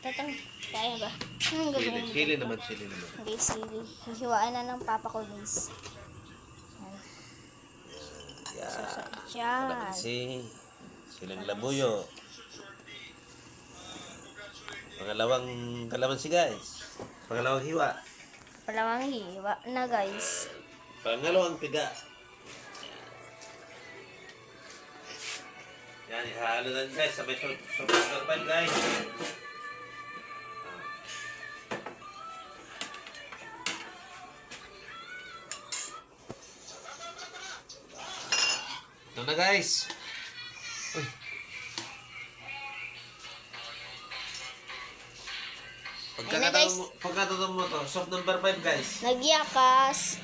Tatang, kaya ba? Anong gagawin mo? Sili naman, sili naman. Guys, sili. Hihiwaan na ng papa ko, guys. Yan. Yan. Silang labuyo. Pangalawang kalamansi guys. Pangalawang hiwa. Palawang hiwa na, guys. Pangalawang piga. Yan, ihalo na guys. Sabay super pan guys. Ito na guys. Uy. Pagkatapos mo to, soap number 5 guys. Nagyakas.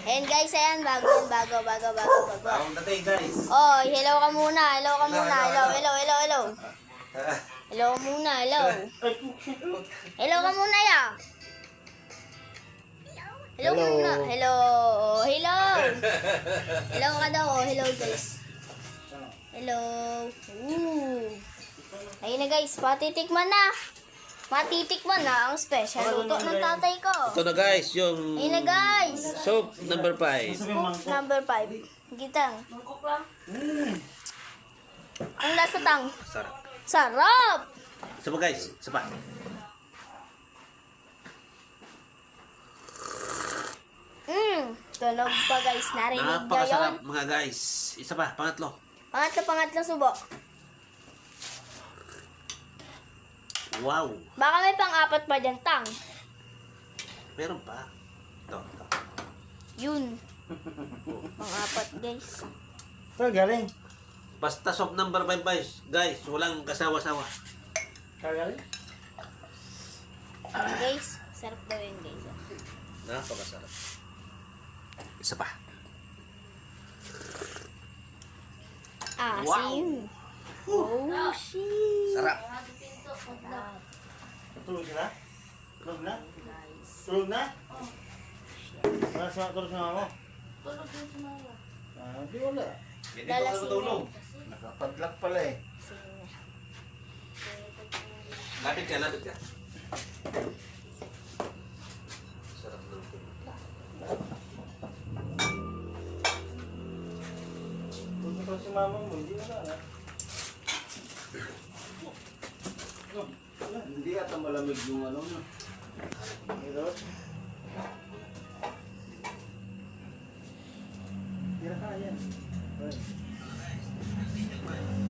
And guys, ayan, bago. Bawang datay guys. Oh, hello ka muna. Hello. Hello ka muna, hello. Hello ka muna, ya. Hello ka muna. Hello. Hello ka daw. Hello, guys. Hello. Ayun na, guys. Matitikman na ang special luto ng tatay ko. Ito na guys, yung Ayun na, guys. soap number 5. Scoop number 5. Gitang. Ang lasa tang. Sarap. Sarap! Isa pa guys, isa pa. Tunog pa, guys. Narinig nyo yun. Napakasarap mga guys. Isa pa, pangatlo. Pangatlo subo. Wow. Baka may pang-apat pa dyan, tang. Meron pa. Ito. Yun. Pang-apat, guys. Saan galing? Basta soap number 5 guys. Walang kasawa-sawa. Saan galing? Guys, sarap daw yun, guys. Napakasarap. Isa pa. Asim. Oh, shit. Sarap. Tulog sila? Tulog na? Tulog na? Tulog sa mama mo? Ah, di wala. Hindi pa ka natulog. Nakapadlock pala eh. Lapit ka. Sarap ng tulog. Tulog na si mama mo, hindi wala na. Hindi ata malamig yung ano. Pero,